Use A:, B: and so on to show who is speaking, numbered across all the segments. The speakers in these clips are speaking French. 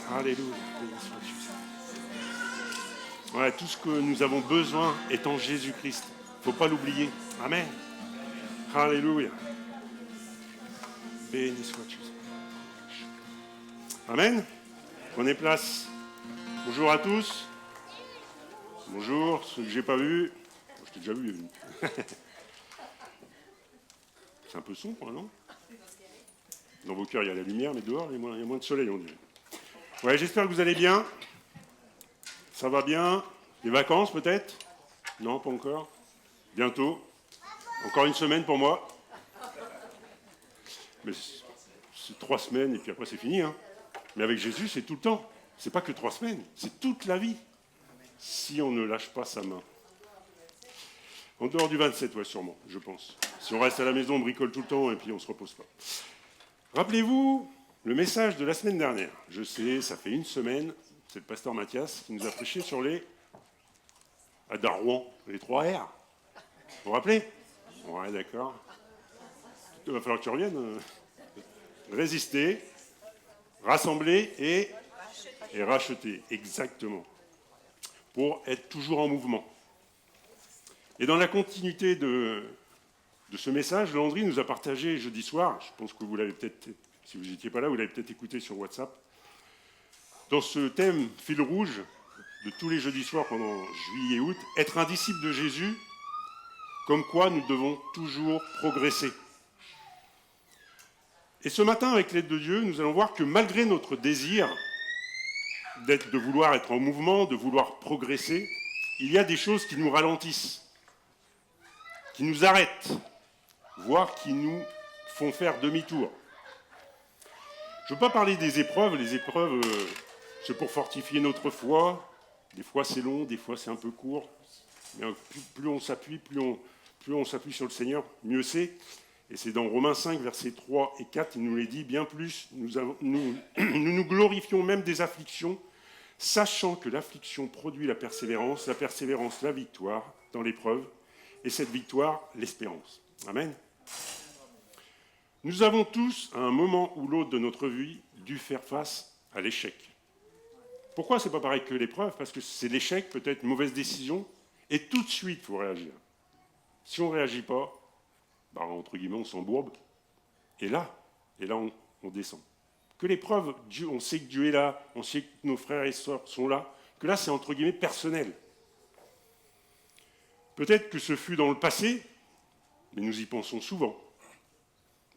A: Alléluia. Béni soit Jésus. Ouais, tout ce que nous avons besoin est en Jésus-Christ. Il ne faut pas l'oublier. Amen. Alléluia. Béni soit Jésus. Amen. Prenez place. Bonjour à tous. Bonjour, ceux que je n'ai pas vus. Je t'ai déjà vu. C'est un peu sombre, non? Dans vos cœurs, il y a la lumière, mais dehors, il y a moins de soleil, on dirait. Ouais, j'espère que vous allez bien. Ça va bien. Les vacances, peut-être? Non, pas encore. Bientôt. Encore une semaine pour moi. Mais c'est 3 semaines, et puis après, c'est fini. Hein. Mais avec Jésus, c'est tout le temps. C'est pas que 3 semaines, c'est toute la vie. Si on ne lâche pas sa main. En dehors du 27, ouais, sûrement, je pense. Si on reste à la maison, on bricole tout le temps, et puis on ne se repose pas. Rappelez-vous le message de la semaine dernière. Je sais, ça fait une semaine, c'est le pasteur Mathias qui nous a prêché sur les... à Darouan, les 3 R. Vous vous rappelez? Ouais, d'accord. Il va falloir que tu reviennes. Résister, rassembler et racheter. Exactement. Pour être toujours en mouvement. Et dans la continuité de ce message, Landry nous a partagé jeudi soir, je pense que vous l'avez peut-être, si vous n'étiez pas là, vous l'avez peut-être écouté sur WhatsApp, dans ce thème fil rouge de tous les jeudis soirs pendant juillet et août, être un disciple de Jésus, comme quoi nous devons toujours progresser. Et ce matin, avec l'aide de Dieu, nous allons voir que malgré notre désir de vouloir être en mouvement, de vouloir progresser, il y a des choses qui nous ralentissent, qui nous arrêtent, voire qui nous font faire demi-tour. Je ne veux pas parler des épreuves. Les épreuves, c'est pour fortifier notre foi. Des fois, c'est long, des fois, c'est un peu court. Mais plus on s'appuie, plus on s'appuie sur le Seigneur, mieux c'est. Et c'est dans Romains 5, versets 3 et 4, il nous les dit, bien plus, nous glorifions même des afflictions, sachant que l'affliction produit la persévérance la victoire dans l'épreuve, et cette victoire, l'espérance. Amen. Nous avons tous, à un moment ou l'autre de notre vie, dû faire face à l'échec. Pourquoi c'est pas pareil que l'épreuve? Parce que c'est l'échec, peut-être une mauvaise décision, et tout de suite, il faut réagir. Si on ne réagit pas, entre guillemets, on s'embourbe, et là on descend. Que l'épreuve, Dieu, on sait que Dieu est là, on sait que nos frères et sœurs sont là, que là, c'est entre guillemets personnel. Peut-être que ce fut dans le passé, mais nous y pensons souvent.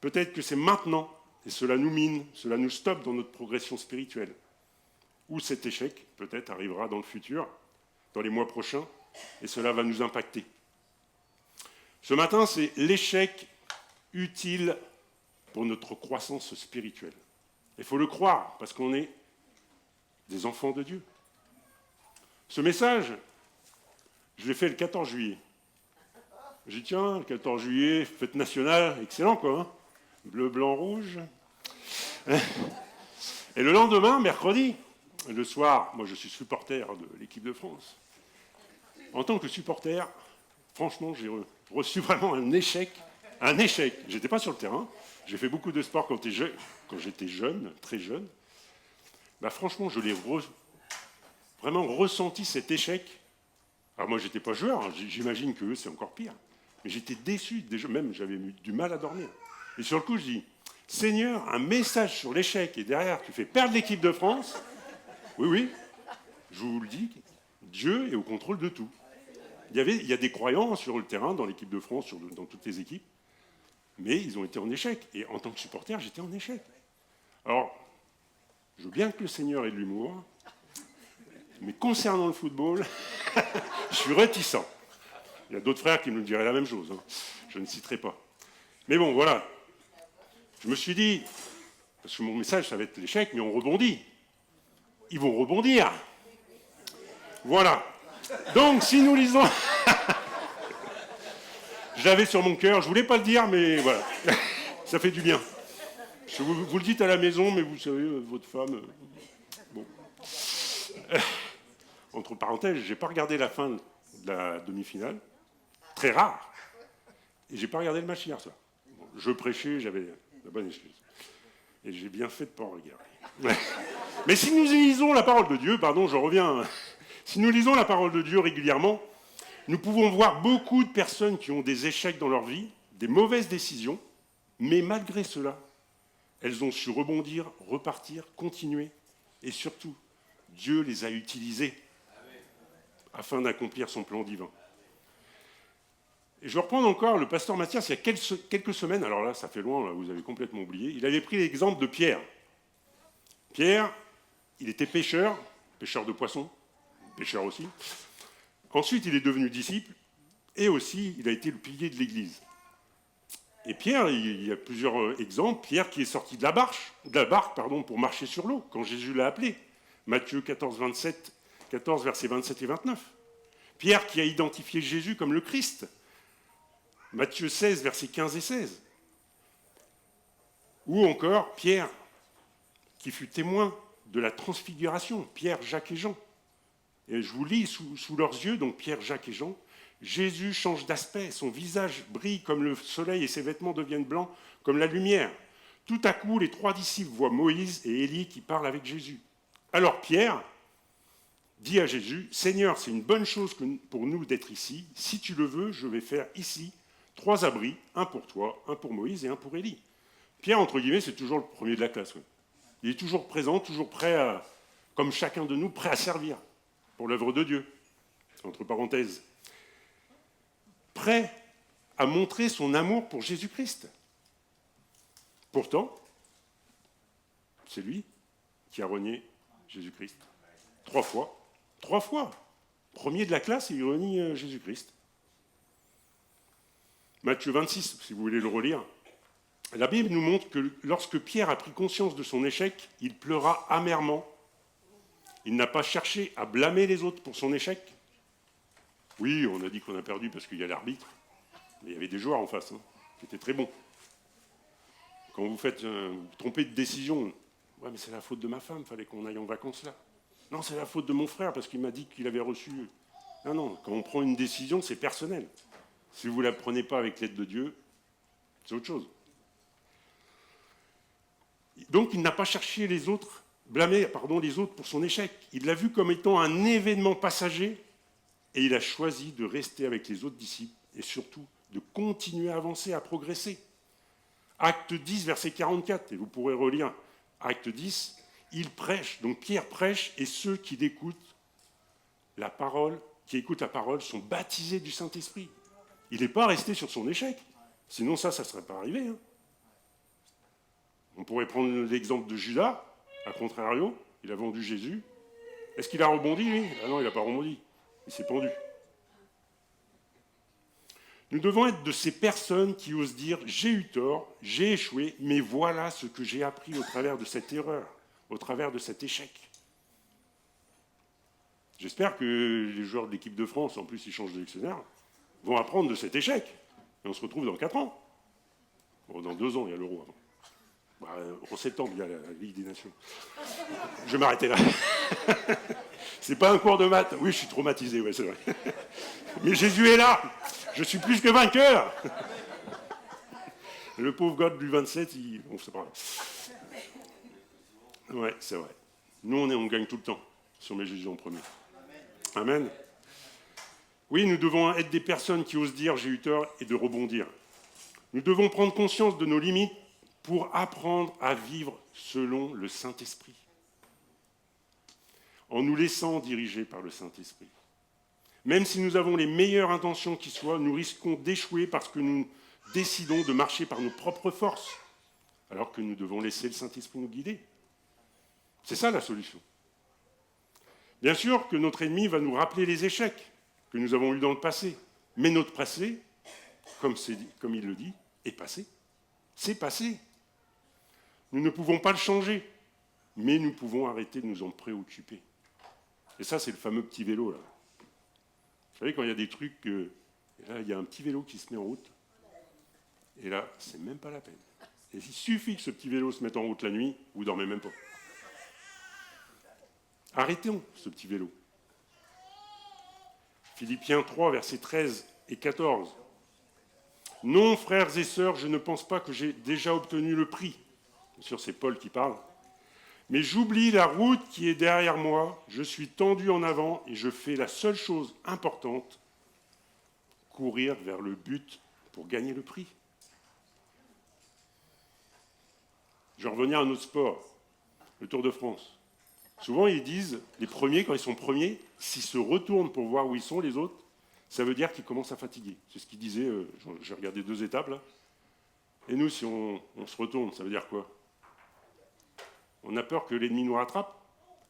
A: Peut-être que c'est maintenant, et cela nous mine, cela nous stoppe dans notre progression spirituelle. Ou cet échec, peut-être, arrivera dans le futur, dans les mois prochains, et cela va nous impacter. Ce matin, c'est l'échec utile pour notre croissance spirituelle. Il faut le croire, parce qu'on est des enfants de Dieu. Ce message, je l'ai fait le 14 juillet. J'ai dit, tiens, le 14 juillet, fête nationale, excellent quoi, hein, bleu, blanc, rouge. Et le lendemain, mercredi, le soir, moi je suis supporter de l'équipe de France. En tant que supporter, franchement, j'ai reçu vraiment un échec. Un échec. J'étais pas sur le terrain. J'ai fait beaucoup de sport quand j'étais jeune, très jeune. Franchement, je l'ai vraiment ressenti cet échec. Alors moi, j'étais pas joueur. Hein. J'imagine que c'est encore pire. Mais j'étais déçu. Déjà, même, j'avais eu du mal à dormir. Et sur le coup, je dis, Seigneur, un message sur l'échec. Et derrière, tu fais perdre l'équipe de France. Oui, je vous le dis, Dieu est au contrôle de tout. Il y a des croyants sur le terrain, dans l'équipe de France, dans toutes les équipes, mais ils ont été en échec. Et en tant que supporter, j'étais en échec. Alors, je veux bien que le Seigneur ait de l'humour, mais concernant le football, je suis réticent. Il y a d'autres frères qui me diraient la même chose. Hein. Je ne citerai pas. Mais bon, voilà. Je me suis dit, parce que mon message, ça va être l'échec, mais on rebondit. Ils vont rebondir. Voilà. Donc, si nous lisons... Je l'avais sur mon cœur, je ne voulais pas le dire, mais voilà. Ça fait du bien. Vous le dites à la maison, mais vous savez, votre femme... Bon. Entre parenthèses, je n'ai pas regardé la fin de la demi-finale. Très rare. Et je n'ai pas regardé le match hier soir. Je prêchais, j'avais la bonne excuse. Et j'ai bien fait de ne pas en regarder. Mais si nous lisons la parole de Dieu, je reviens, si nous lisons la parole de Dieu régulièrement, nous pouvons voir beaucoup de personnes qui ont des échecs dans leur vie, des mauvaises décisions, mais malgré cela, elles ont su rebondir, repartir, continuer, et surtout, Dieu les a utilisées afin d'accomplir son plan divin. Et je reprends encore le pasteur Mathias, il y a quelques semaines, alors là, ça fait loin, là, vous avez complètement oublié, il avait pris l'exemple de Pierre. Pierre, il était pêcheur de poissons, pêcheur aussi. Ensuite, il est devenu disciple, et aussi, il a été le pilier de l'Église. Et Pierre, il y a plusieurs exemples. Pierre qui est sorti de la barque pour marcher sur l'eau, quand Jésus l'a appelé. Matthieu 14, versets 27 et 29. Pierre qui a identifié Jésus comme le Christ. Matthieu 16, versets 15 et 16. Ou encore Pierre, qui fut témoin de la transfiguration, Pierre, Jacques et Jean. Et je vous lis sous leurs yeux, donc Pierre, Jacques et Jean, Jésus change d'aspect, son visage brille comme le soleil et ses vêtements deviennent blancs comme la lumière. Tout à coup, les 3 disciples voient Moïse et Élie qui parlent avec Jésus. Alors Pierre dit à Jésus, « Seigneur, c'est une bonne chose pour nous d'être ici. Si tu le veux, je vais faire ici 3 abris, un pour toi, un pour Moïse et un pour Élie. » Pierre, entre guillemets, c'est toujours le premier de la classe. Ouais. Il est toujours présent, toujours prêt, comme chacun de nous, prêt à servir pour l'œuvre de Dieu, entre parenthèses. Prêt à montrer son amour pour Jésus-Christ. Pourtant, c'est lui qui a renié Jésus-Christ. 3 fois. 3 fois. Premier de la classe, il renie Jésus-Christ. Matthieu 26, si vous voulez le relire. La Bible nous montre que lorsque Pierre a pris conscience de son échec, il pleura amèrement. Il n'a pas cherché à blâmer les autres pour son échec. Oui, on a dit qu'on a perdu parce qu'il y a l'arbitre, mais il y avait des joueurs en face, qui étaient très bons. Quand vous vous trompez de décision, ouais, mais c'est la faute de ma femme, il fallait qu'on aille en vacances là. Non, c'est la faute de mon frère parce qu'il m'a dit qu'il avait reçu. Non, quand on prend une décision, c'est personnel. Si vous ne la prenez pas avec l'aide de Dieu, c'est autre chose. Donc, il n'a pas cherché blâmer les autres pour son échec. Il l'a vu comme étant un événement passager et il a choisi de rester avec les autres disciples et surtout de continuer à avancer, à progresser. Acte 10, verset 44, et vous pourrez relire Acte 10, il prêche, donc Pierre prêche et ceux qui écoutent la parole sont baptisés du Saint-Esprit. Il n'est pas resté sur son échec, sinon ça ne serait pas arrivé. On pourrait prendre l'exemple de Judas, à contrario, il a vendu Jésus. Est-ce qu'il a rebondi, lui ? Ah non, il n'a pas rebondi, il s'est pendu. Nous devons être de ces personnes qui osent dire « j'ai eu tort, j'ai échoué, mais voilà ce que j'ai appris au travers de cette erreur, au travers de cet échec. » J'espère que les joueurs de l'équipe de France, en plus ils changent de sélectionneur, vont apprendre de cet échec. Et on se retrouve dans 4 ans. Bon, dans 2 ans, il y a l'Euro avant. En septembre, il y a la Ligue des Nations. Je vais m'arrêter là. C'est pas un cours de maths. Oui, je suis traumatisé, ouais, c'est vrai. Mais Jésus est là. Je suis plus que vainqueur. Le pauvre God du 27, on se parle. Ouais, c'est vrai. Nous, on gagne tout le temps si on met Jésus en premier. Amen. Oui, nous devons être des personnes qui osent dire « j'ai eu tort » et de rebondir. Nous devons prendre conscience de nos limites pour apprendre à vivre selon le Saint-Esprit, en nous laissant diriger par le Saint-Esprit. Même si nous avons les meilleures intentions qui soient, nous risquons d'échouer parce que nous décidons de marcher par nos propres forces, alors que nous devons laisser le Saint-Esprit nous guider. C'est ça la solution. Bien sûr que notre ennemi va nous rappeler les échecs que nous avons eus dans le passé, mais notre passé, comme il le dit, est passé. C'est passé. Nous ne pouvons pas le changer, mais nous pouvons arrêter de nous en préoccuper. Et ça, c'est le fameux petit vélo, là. Vous savez, quand il y a des trucs, là, il y a un petit vélo qui se met en route, et là, c'est même pas la peine. Et il suffit que ce petit vélo se mette en route la nuit, vous ne dormez même pas. Arrêtons ce petit vélo. Philippiens 3, versets 13 et 14. « Non, frères et sœurs, je ne pense pas que j'ai déjà obtenu le prix. » Bien sûr, c'est Paul qui parle. « Mais j'oublie la route qui est derrière moi, je suis tendu en avant et je fais la seule chose importante, courir vers le but pour gagner le prix. Je vais revenir à notre sport, le Tour de France. Souvent, ils disent, les premiers, quand ils sont premiers, s'ils se retournent pour voir où ils sont, les autres, ça veut dire qu'ils commencent à fatiguer. C'est ce qu'ils disaient, j'ai regardé 2 étapes là. Et nous, si on se retourne, ça veut dire quoi? On a peur que l'ennemi nous rattrape,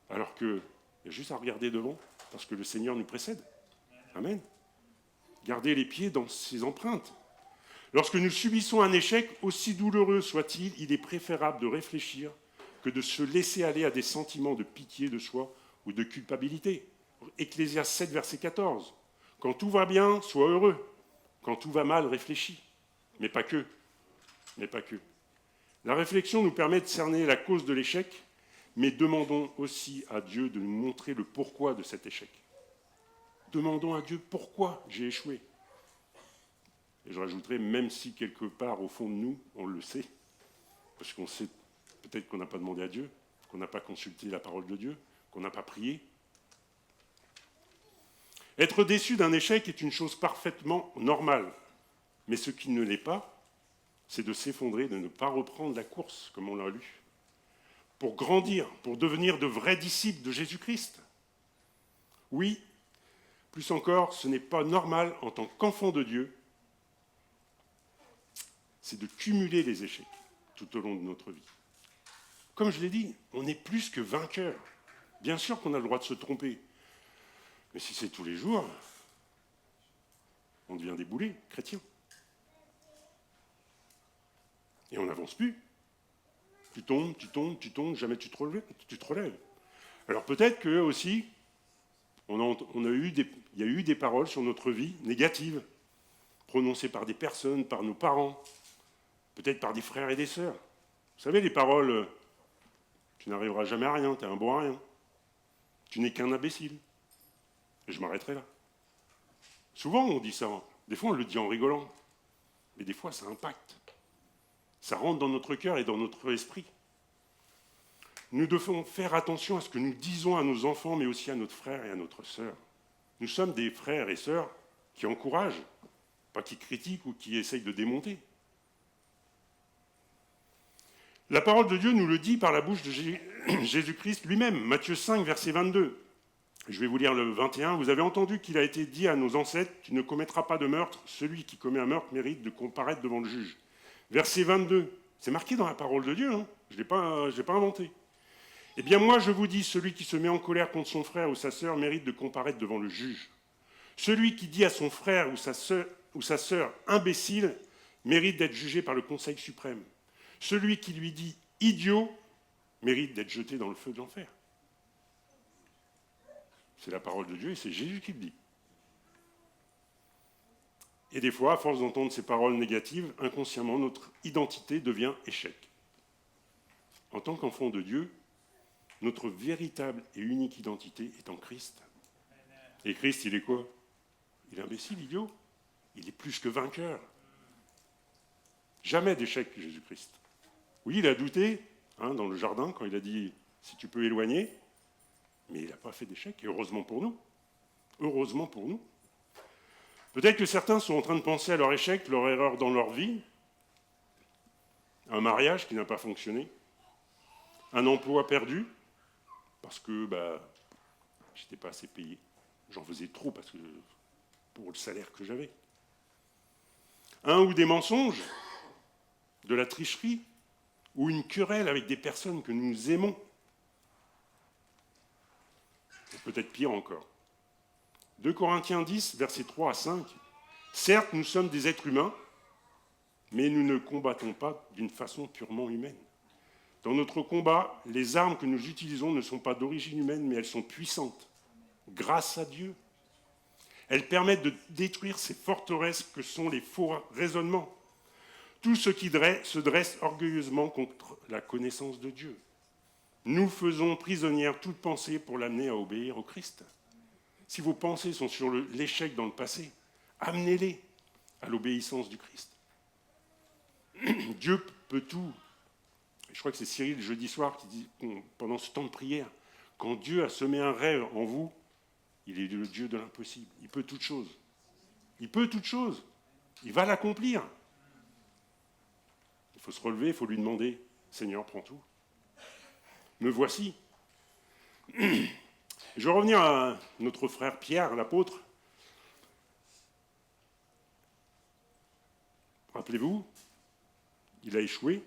A: alors qu'il y a juste à regarder devant, parce que le Seigneur nous précède. Amen. Gardez les pieds dans ses empreintes. Lorsque nous subissons un échec, aussi douloureux soit-il, il est préférable de réfléchir que de se laisser aller à des sentiments de pitié de soi ou de culpabilité. Ecclésiaste 7, verset 14. Quand tout va bien, sois heureux. Quand tout va mal, réfléchis. Mais pas que. Mais pas que. La réflexion nous permet de cerner la cause de l'échec, mais demandons aussi à Dieu de nous montrer le pourquoi de cet échec. Demandons à Dieu pourquoi j'ai échoué. Et je rajouterai, même si quelque part au fond de nous, on le sait, parce qu'on sait peut-être qu'on n'a pas demandé à Dieu, qu'on n'a pas consulté la parole de Dieu, qu'on n'a pas prié. Être déçu d'un échec est une chose parfaitement normale, mais ce qui ne l'est pas, c'est de s'effondrer, de ne pas reprendre la course, comme on l'a lu, pour grandir, pour devenir de vrais disciples de Jésus-Christ. Oui, plus encore, ce n'est pas normal en tant qu'enfant de Dieu, c'est de cumuler les échecs tout au long de notre vie. Comme je l'ai dit, on est plus que vainqueur. Bien sûr qu'on a le droit de se tromper, mais si c'est tous les jours, on devient des boulets chrétiens. Et on n'avance plus. Tu tombes, jamais tu te relèves. Alors peut-être que aussi, il y a eu des paroles sur notre vie négatives, prononcées par des personnes, par nos parents, peut-être par des frères et des sœurs. Vous savez, les paroles, tu n'arriveras jamais à rien, tu es un bon à rien. Tu n'es qu'un imbécile. Et je m'arrêterai là. Souvent, on dit ça. Des fois, on le dit en rigolant. Mais des fois, ça impacte. Ça rentre dans notre cœur et dans notre esprit. Nous devons faire attention à ce que nous disons à nos enfants, mais aussi à notre frère et à notre sœur. Nous sommes des frères et sœurs qui encouragent, pas qui critiquent ou qui essayent de démonter. La parole de Dieu nous le dit par la bouche de Jésus-Christ lui-même, Matthieu 5, verset 22. Je vais vous lire le 21. Vous avez entendu qu'il a été dit à nos ancêtres, tu ne commettras pas de meurtre, celui qui commet un meurtre mérite de comparaître devant le juge. Verset 22, c'est marqué dans la parole de Dieu, hein, je ne l'ai pas inventé. Eh bien moi je vous dis, celui qui se met en colère contre son frère ou sa sœur mérite de comparaître devant le juge. Celui qui dit à son frère ou sa sœur imbécile mérite d'être jugé par le Conseil suprême. Celui qui lui dit idiot mérite d'être jeté dans le feu de l'enfer. C'est la parole de Dieu et c'est Jésus qui le dit. Et des fois, à force d'entendre ces paroles négatives, inconsciemment, notre identité devient échec. En tant qu'enfant de Dieu, notre véritable et unique identité est en Christ. Et Christ, il est quoi? Il est imbécile, idiot. Il est plus que vainqueur. Jamais d'échec, Jésus-Christ. Oui, il a douté dans le jardin quand il a dit « si tu peux éloigner », mais il n'a pas fait d'échec, et heureusement pour nous. Heureusement pour nous. Peut-être que certains sont en train de penser à leur échec, leur erreur dans leur vie, un mariage qui n'a pas fonctionné, un emploi perdu, parce que je n'étais pas assez payé. J'en faisais trop pour le salaire que j'avais. Un ou des mensonges, de la tricherie, ou une querelle avec des personnes que nous aimons. Et peut-être pire encore. 2 Corinthiens 10, versets 3 à 5. Certes, nous sommes des êtres humains, mais nous ne combattons pas d'une façon purement humaine. Dans notre combat, les armes que nous utilisons ne sont pas d'origine humaine, mais elles sont puissantes, grâce à Dieu. Elles permettent de détruire ces forteresses que sont les faux raisonnements. Tout ce qui se dresse orgueilleusement contre la connaissance de Dieu. Nous faisons prisonnière toute pensée pour l'amener à obéir au Christ. Si vos pensées sont sur l'échec dans le passé, amenez-les à l'obéissance du Christ. Dieu peut tout. je crois que c'est Cyril le jeudi soir qui dit, pendant ce temps de prière, quand Dieu a semé un rêve en vous, il est le Dieu de l'impossible. Il peut toute chose. Il peut toute chose. Il va l'accomplir. Il faut se relever, il faut lui demander, Seigneur, prends tout. Me voici. Je vais revenir à notre frère Pierre, l'apôtre. Rappelez-vous, il a échoué,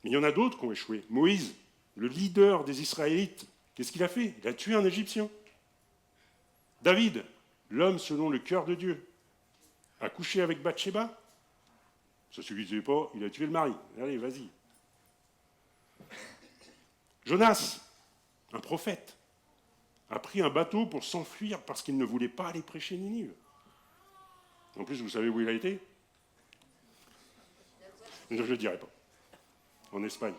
A: mais il y en a d'autres qui ont échoué. Moïse, le leader des Israélites, qu'est-ce qu'il a fait? Il a tué un Égyptien. David, l'homme selon le cœur de Dieu, a couché avec Bathsheba. Ça ne suffisait pas, il a tué le mari. Allez, vas-y. Jonas, un prophète, a pris un bateau pour s'enfuir parce qu'il ne voulait pas aller prêcher Ninive. En plus, vous savez où il a été? Je ne le dirai pas. En Espagne.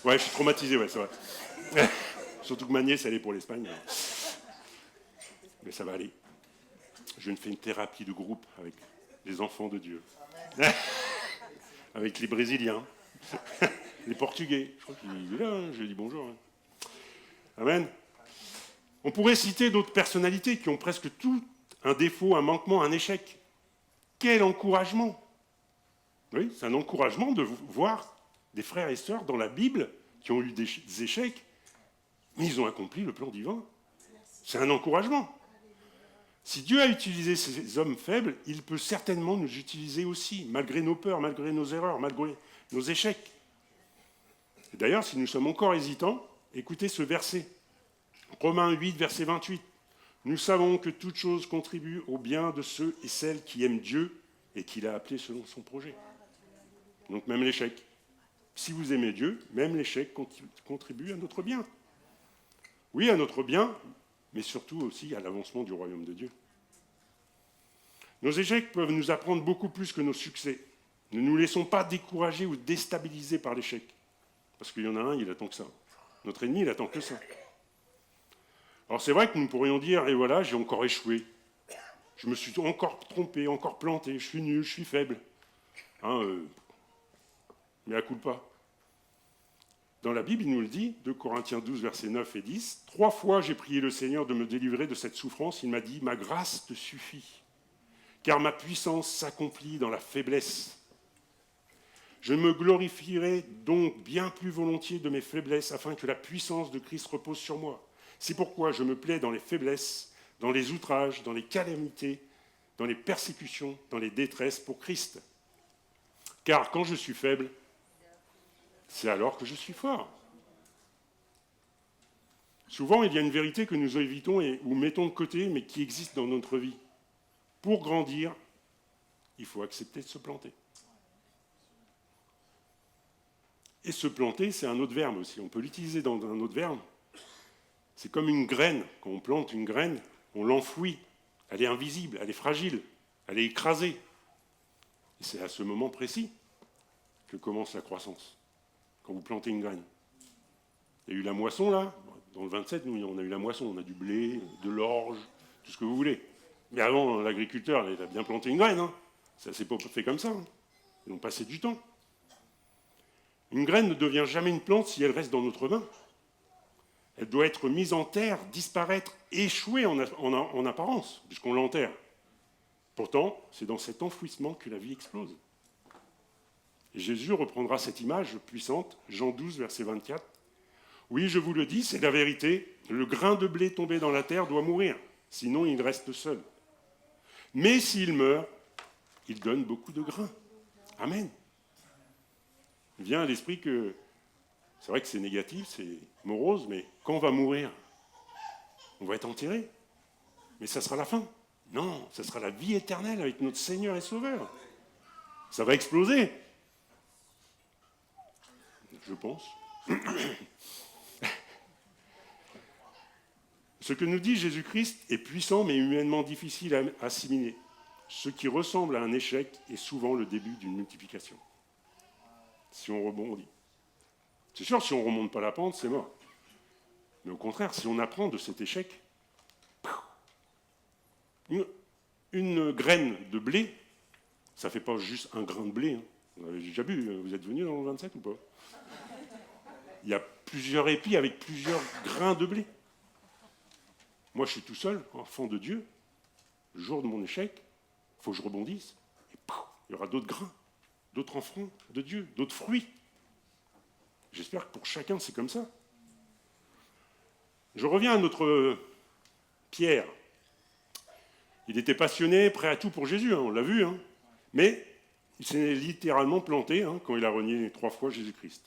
A: Ouais, je suis traumatisé, ouais, c'est vrai. Surtout que ma nièce, elle est pour l'Espagne. Mais ça va aller. Je fais une thérapie de groupe avec les enfants de Dieu. Avec les Brésiliens. Les Portugais. Je crois qu'il est là, hein, je lui ai dit bonjour. Hein. Amen. On pourrait citer d'autres personnalités qui ont presque tout un défaut, un manquement, un échec. Quel encouragement! Oui, c'est un encouragement de voir des frères et sœurs dans la Bible qui ont eu des échecs, mais ils ont accompli le plan divin. C'est un encouragement. Si Dieu a utilisé ces hommes faibles, il peut certainement nous utiliser aussi, malgré nos peurs, malgré nos erreurs, malgré nos échecs. Et d'ailleurs, si nous sommes encore hésitants, écoutez ce verset. Romains 8, verset 28. Nous savons que toute chose contribue au bien de ceux et celles qui aiment Dieu et qu'il a appelés selon son projet. Donc même l'échec. Si vous aimez Dieu, même l'échec contribue à notre bien. Oui, à notre bien, mais surtout aussi à l'avancement du royaume de Dieu. Nos échecs peuvent nous apprendre beaucoup plus que nos succès. Ne nous laissons pas décourager ou déstabiliser par l'échec. Parce qu'il y en a un, il attend que ça. Notre ennemi, il attend que ça. Alors c'est vrai que nous pourrions dire, et voilà, j'ai encore échoué. Je me suis encore trompé, encore planté, je suis nul, je suis faible. Mais à coup pas. Dans la Bible, il nous le dit, 2 Corinthiens 12, versets 9 et 10, 3 fois j'ai prié le Seigneur de me délivrer de cette souffrance. Il m'a dit, ma grâce te suffit, car ma puissance s'accomplit dans la faiblesse. Je me glorifierai donc bien plus volontiers de mes faiblesses, afin que la puissance de Christ repose sur moi. C'est pourquoi je me plais dans les faiblesses, dans les outrages, dans les calamités, dans les persécutions, dans les détresses pour Christ. Car quand je suis faible, c'est alors que je suis fort. Souvent, il y a une vérité que nous évitons ou mettons de côté, mais qui existe dans notre vie. Pour grandir, il faut accepter de se planter. Et se planter, c'est un autre verbe aussi. On peut l'utiliser dans un autre verbe. C'est comme une graine. Quand on plante une graine, on l'enfouit. Elle est invisible, elle est fragile, elle est écrasée. Et c'est à ce moment précis que commence la croissance. Quand vous plantez une graine. Il y a eu la moisson, là. Dans le 27, nous, on a eu la moisson. On a du blé, de l'orge, tout ce que vous voulez. Mais avant, l'agriculteur, il a bien planté une graine. Hein. Ça ne s'est pas fait comme ça. Hein. Ils ont passé du temps. Une graine ne devient jamais une plante si elle reste dans notre main. Elle doit être mise en terre, disparaître, échouer en apparence, puisqu'on l'enterre. Pourtant, c'est dans cet enfouissement que la vie explose. Et Jésus reprendra cette image puissante, Jean 12, verset 24. Oui, je vous le dis, c'est la vérité, le grain de blé tombé dans la terre doit mourir, sinon il reste seul. Mais s'il meurt, il donne beaucoup de grain. Amen. Il vient à l'esprit que, c'est vrai que c'est négatif, c'est morose, mais quand on va mourir, on va être enterré. Mais ça sera la fin. Non, ça sera la vie éternelle avec notre Seigneur et Sauveur. Ça va exploser. Je pense. Ce que nous dit Jésus-Christ est puissant mais humainement difficile à assimiler. Ce qui ressemble à un échec est souvent le début d'une multiplication. Si on rebondit. C'est sûr, si on ne remonte pas la pente, c'est mort. Mais au contraire, si on apprend de cet échec, une graine de blé, Ça ne fait pas juste un grain de blé. Hein. Vous avez déjà vu, vous êtes venu dans le 27 ou pas? Il y a plusieurs épis avec plusieurs grains de blé. Moi, je suis tout seul, enfant de Dieu. Le jour de mon échec, il faut que je rebondisse. Et pouf, il y aura d'autres grains, d'autres enfants de Dieu, d'autres fruits. J'espère que pour chacun, c'est comme ça. Je reviens à notre Pierre. Il était passionné, prêt à tout pour Jésus, hein, on l'a vu. Hein. Mais il s'est littéralement planté quand il a renié 3 fois Jésus-Christ.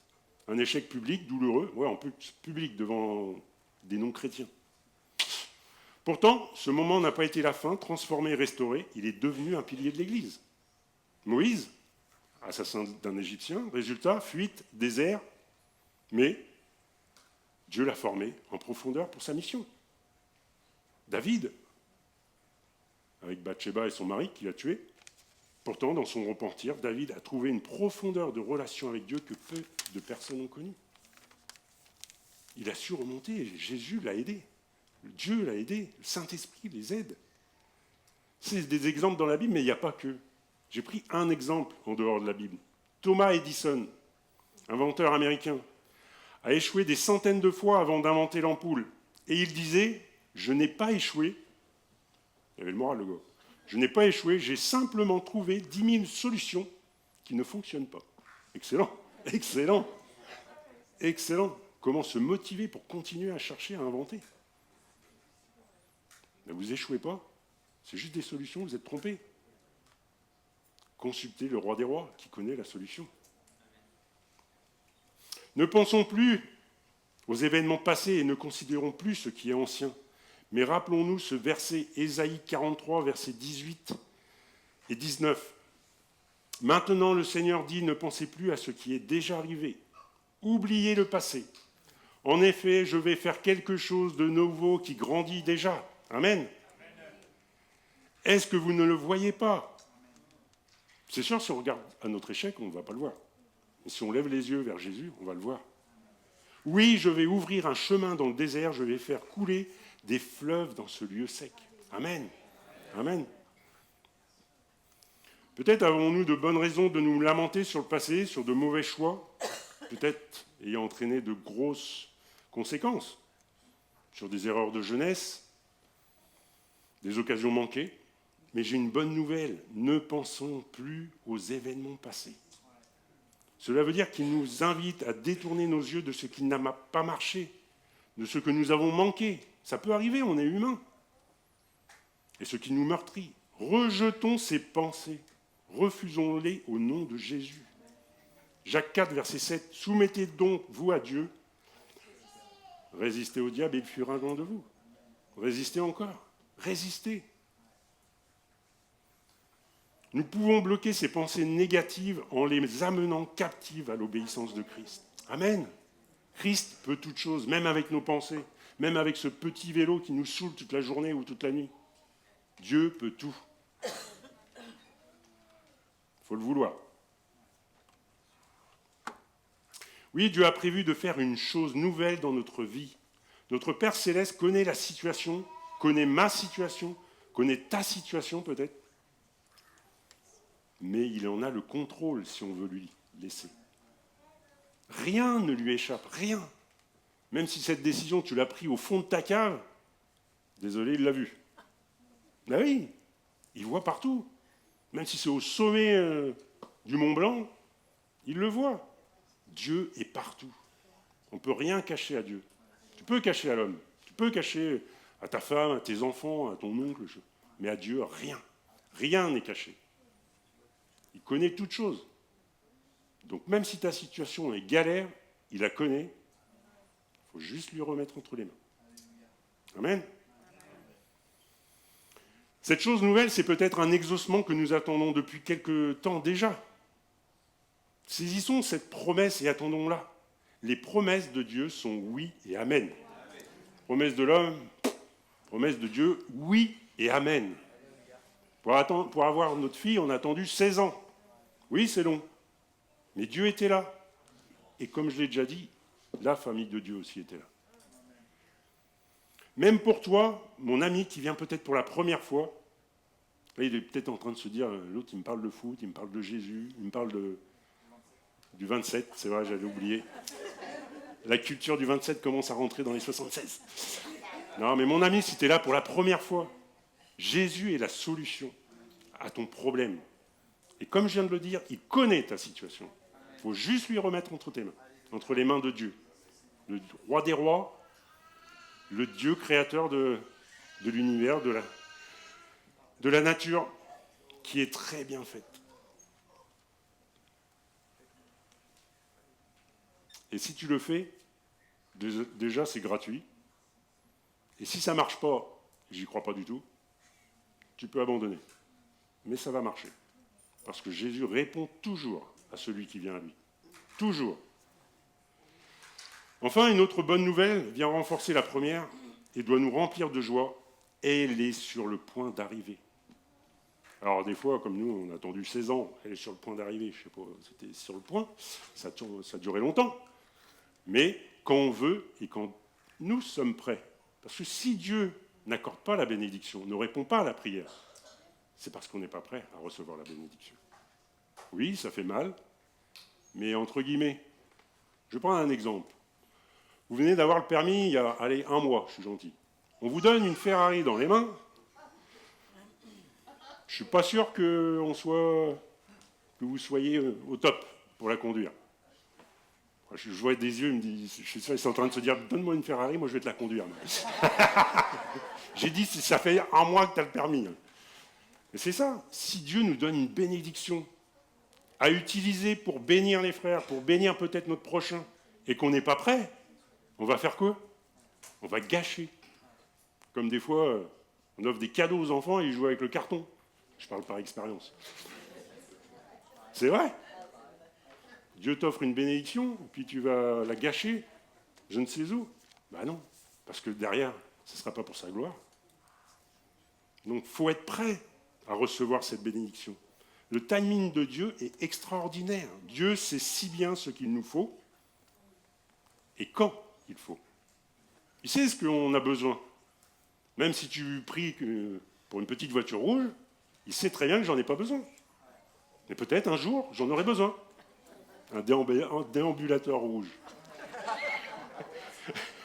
A: Un échec public, douloureux, en plus public devant des non-chrétiens. Pourtant, ce moment n'a pas été la fin, transformé et restauré, il est devenu un pilier de l'Église. Moïse, assassin d'un Égyptien, résultat, fuite, désert, mais Dieu l'a formé en profondeur pour sa mission. David, avec Bathsheba et son mari qui l'a tué, pourtant, dans son repentir, David a trouvé une profondeur de relation avec Dieu que peu de personnes ont connue. Il a su remonter, Jésus l'a aidé. Dieu l'a aidé, le Saint-Esprit les aide. C'est des exemples dans la Bible, mais il n'y a pas que. J'ai pris un exemple en dehors de la Bible. Thomas Edison, inventeur américain, a échoué des centaines de fois avant d'inventer l'ampoule. Et il disait, je n'ai pas échoué. Il y avait le moral, le gars. Je n'ai pas échoué, j'ai simplement trouvé 10 000 solutions qui ne fonctionnent pas. Excellent, excellent, excellent. Comment se motiver pour continuer à chercher, à inventer? Mais vous échouez pas, c'est juste des solutions, vous êtes trompés. Consultez le roi des rois qui connaît la solution. Ne pensons plus aux événements passés et ne considérons plus ce qui est ancien. Mais rappelons-nous ce verset Ésaïe 43, versets 18 et 19. Maintenant le Seigneur dit, ne pensez plus à ce qui est déjà arrivé. Oubliez le passé. En effet, je vais faire quelque chose de nouveau qui grandit déjà. Amen. Est-ce que vous ne le voyez pas? C'est sûr, si on regarde à notre échec, on ne va pas le voir. Mais si on lève les yeux vers Jésus, on va le voir. Oui, je vais ouvrir un chemin dans le désert, je vais faire couler des fleuves dans ce lieu sec. Amen. Amen. Peut-être avons-nous de bonnes raisons de nous lamenter sur le passé, sur de mauvais choix, peut-être ayant entraîné de grosses conséquences, sur des erreurs de jeunesse, des occasions manquées. Mais j'ai une bonne nouvelle, ne pensons plus aux événements passés. Cela veut dire qu'il nous invite à détourner nos yeux de ce qui n'a pas marché, de ce que nous avons manqué. Ça peut arriver, on est humain. Et ce qui nous meurtrit. Rejetons ces pensées, refusons-les au nom de Jésus. Jacques 4, verset 7. Soumettez donc vous à Dieu. Résistez au diable et il fuira loin de vous. Résistez encore. Résistez. Nous pouvons bloquer ces pensées négatives en les amenant captives à l'obéissance de Christ. Amen. Christ peut toutes choses, même avec nos pensées, même avec ce petit vélo qui nous saoule toute la journée ou toute la nuit. Dieu peut tout. Il faut le vouloir. Oui, Dieu a prévu de faire une chose nouvelle dans notre vie. Notre Père Céleste connaît la situation, connaît ma situation, connaît ta situation peut-être. Mais il en a le contrôle si on veut lui laisser. Rien ne lui échappe, rien. Même si cette décision, tu l'as prise au fond de ta cave, désolé, il l'a vu. Ben oui, il voit partout. Même si c'est au sommet du Mont Blanc, il le voit. Dieu est partout. On ne peut rien cacher à Dieu. Tu peux cacher à l'homme, tu peux cacher à ta femme, à tes enfants, à ton oncle, mais à Dieu, rien. Rien n'est caché. Il connaît toutes choses. Donc même si ta situation est galère, il la connaît. Il faut juste lui remettre entre les mains. Amen. Cette chose nouvelle, c'est peut-être un exaucement que nous attendons depuis quelque temps déjà. Saisissons cette promesse et attendons-la. Les promesses de Dieu sont oui et amen. Promesses de l'homme, promesses de Dieu, oui et amen. Pour avoir notre fille, on a attendu 16 ans. Oui, c'est long. Mais Dieu était là. Et comme je l'ai déjà dit, la famille de Dieu aussi était là. Même pour toi, mon ami qui vient peut-être pour la première fois, Là, il est peut-être en train de se dire, l'autre, il me parle de foot, il me parle de Jésus, il me parle du 27, c'est vrai, j'avais oublié. La culture du 27 commence à rentrer dans les 76. Non, mais mon ami, si tu es là pour la première fois, Jésus est la solution à ton problème. Et comme je viens de le dire, il connaît ta situation. Il faut juste lui remettre entre tes mains, entre les mains de Dieu. Le roi des rois, le Dieu créateur de l'univers, de la nature, qui est très bien faite. Et si tu le fais, déjà c'est gratuit. Et si ça ne marche pas, j'y crois pas du tout, tu peux abandonner. Mais ça va marcher. Parce que Jésus répond toujours à celui qui vient à lui. Toujours. Enfin, une autre bonne nouvelle vient renforcer la première et doit nous remplir de joie. Et elle est sur le point d'arriver. Alors des fois, comme nous, on a attendu 16 ans, elle est sur le point d'arriver. Je ne sais pas, c'était sur le point, ça durait longtemps. Mais quand on veut et quand nous sommes prêts, parce que si Dieu n'accorde pas la bénédiction, ne répond pas à la prière, c'est parce qu'on n'est pas prêt à recevoir la bénédiction. Oui, ça fait mal, mais entre guillemets, je prends un exemple. Vous venez d'avoir le permis il y a, allez, 1 mois, je suis gentil. On vous donne une Ferrari dans les mains. Je ne suis pas sûr que vous soyez au top pour la conduire. Je vois des yeux, je suis sûr, ils sont en train de se dire, donne-moi une Ferrari, moi je vais te la conduire. J'ai dit, ça fait 1 mois que tu as le permis. Et c'est ça, si Dieu nous donne une bénédiction à utiliser pour bénir les frères, pour bénir peut-être notre prochain, et qu'on n'est pas prêt, on va faire quoi? On va gâcher. Comme des fois, on offre des cadeaux aux enfants et ils jouent avec le carton. Je parle par expérience. C'est vrai. Dieu t'offre une bénédiction, puis tu vas la gâcher, je ne sais où. Ben non, parce que derrière, ce ne sera pas pour sa gloire. Donc, il faut être prêt à recevoir cette bénédiction. Le timing de Dieu est extraordinaire. Dieu sait si bien ce qu'il nous faut et quand il faut. Il sait ce qu'on a besoin. Même si tu pries pour une petite voiture rouge, il sait très bien que j'en ai pas besoin. Mais peut-être un jour, j'en aurai besoin. Un déambulateur rouge.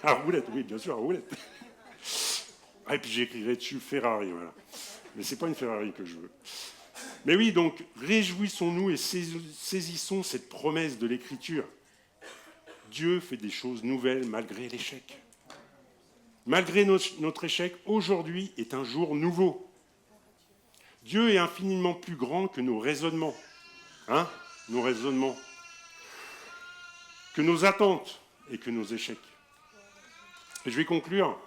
A: À roulette, oui, bien sûr, à roulette. Ah, et puis j'écrirai dessus Ferrari, voilà. Mais c'est pas une Ferrari que je veux. Mais oui, donc, réjouissons-nous et saisissons cette promesse de l'Écriture. Dieu fait des choses nouvelles malgré l'échec. Malgré notre échec, aujourd'hui est un jour nouveau. Dieu est infiniment plus grand que nos raisonnements. Nos raisonnements. Que nos attentes et que nos échecs. Et je vais conclure.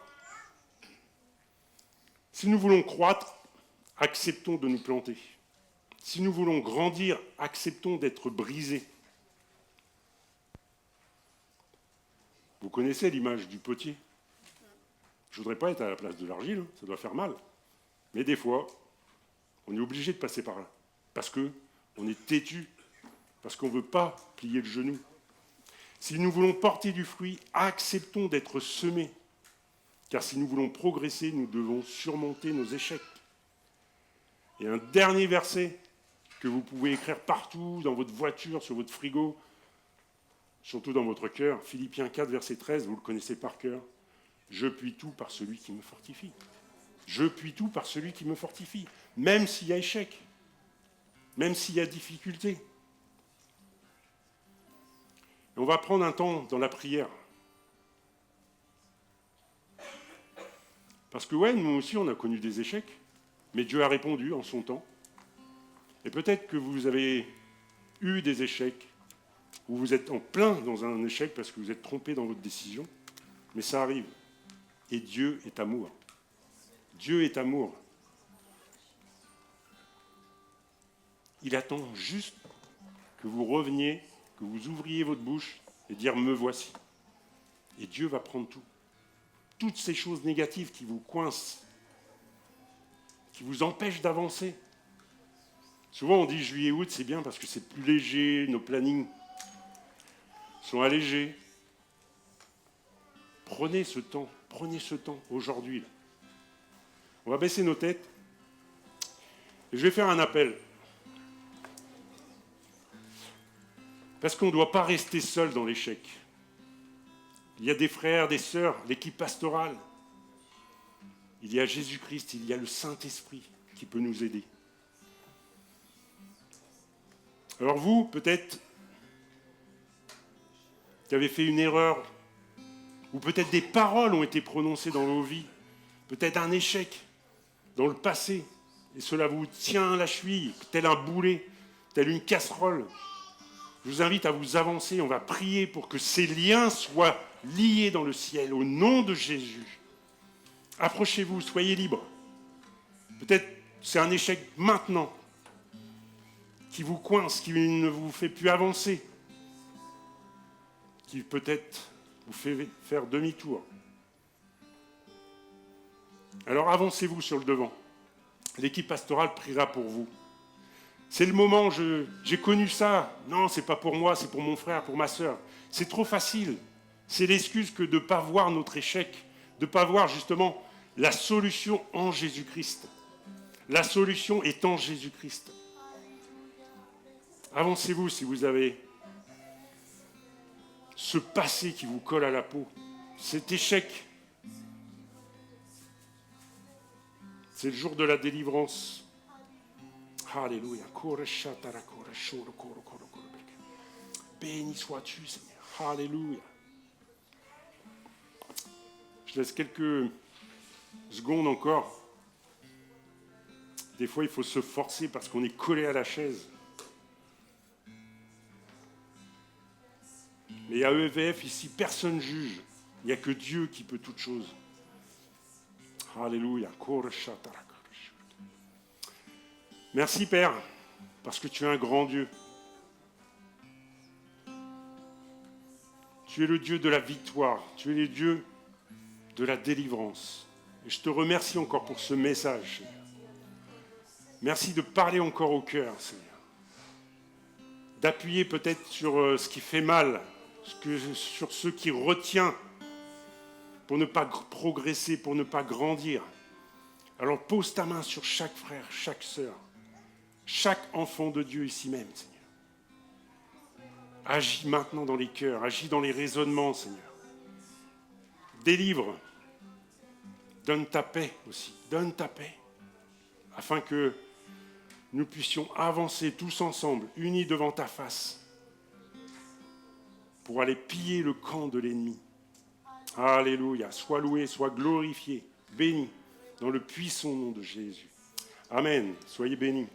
A: Si nous voulons croître, acceptons de nous planter. Si nous voulons grandir, acceptons d'être brisés. Vous connaissez l'image du potier. Je ne voudrais pas être à la place de l'argile, ça doit faire mal. Mais des fois, on est obligé de passer par là. Parce qu'on est têtu, parce qu'on ne veut pas plier le genou. Si nous voulons porter du fruit, acceptons d'être semés. Car si nous voulons progresser, nous devons surmonter nos échecs. Et un dernier verset que vous pouvez écrire partout, dans votre voiture, sur votre frigo, surtout dans votre cœur, Philippiens 4, verset 13, vous le connaissez par cœur. Je puis tout par celui qui me fortifie. Je puis tout par celui qui me fortifie. Même s'il y a échec, même s'il y a difficulté. Et on va prendre un temps dans la prière. Parce que ouais, nous aussi, on a connu des échecs, mais Dieu a répondu en son temps. Et peut-être que vous avez eu des échecs, ou vous êtes en plein dans un échec parce que vous êtes trompé dans votre décision, mais ça arrive. Et Dieu est amour. Dieu est amour. Il attend juste que vous reveniez, que vous ouvriez votre bouche et dire « me voici ». Et Dieu va prendre tout. Toutes ces choses négatives qui vous coincent, qui vous empêchent d'avancer. Souvent on dit juillet-août, c'est bien parce que c'est plus léger, nos plannings sont allégés. Prenez ce temps aujourd'hui. On va baisser nos têtes Et je vais faire un appel. Parce qu'on ne doit pas rester seul dans l'échec. Il y a des frères, des sœurs, l'équipe pastorale. Il y a Jésus-Christ, il y a le Saint-Esprit qui peut nous aider. Alors vous, peut-être, qui avez fait une erreur, ou peut-être des paroles ont été prononcées dans vos vies, peut-être un échec dans le passé, et cela vous tient la cheville, tel un boulet, tel une casserole. Je vous invite à vous avancer, on va prier pour que ces liens soient liés dans le ciel, au nom de Jésus. Approchez-vous, soyez libres. Peut-être c'est un échec maintenant qui vous coince, qui ne vous fait plus avancer, qui peut-être vous fait faire demi-tour. Alors avancez-vous sur le devant. L'équipe pastorale priera pour vous. C'est le moment, j'ai connu ça. Non, c'est pas pour moi, c'est pour mon frère, pour ma sœur. C'est trop facile. C'est l'excuse que de ne pas voir notre échec, de ne pas voir justement la solution en Jésus-Christ. La solution est en Jésus-Christ. Avancez-vous si vous avez ce passé qui vous colle à la peau, cet échec. C'est le jour de la délivrance. Alléluia. Béni sois-tu, Seigneur. Alléluia. Je laisse quelques secondes encore. Des fois, il faut se forcer parce qu'on est collé à la chaise. Mais à EVF, ici, personne ne juge. Il n'y a que Dieu qui peut toutes choses. Alléluia. Merci, Père, parce que tu es un grand Dieu. Tu es le Dieu de la victoire. Tu es le Dieu de la délivrance. Et je te remercie encore pour ce message, Seigneur. Merci de parler encore au cœur, Seigneur. D'appuyer peut-être sur ce qui fait mal, sur ce qui retient pour ne pas progresser, pour ne pas grandir. Alors pose ta main sur chaque frère, chaque sœur, chaque enfant de Dieu ici même, Seigneur. Agis maintenant dans les cœurs, agis dans les raisonnements, Seigneur. Délivre. Donne ta paix aussi, donne ta paix, afin que nous puissions avancer tous ensemble, unis devant ta face, pour aller piller le camp de l'ennemi. Alléluia, sois loué, sois glorifié, béni, dans le puissant nom de Jésus. Amen, soyez bénis.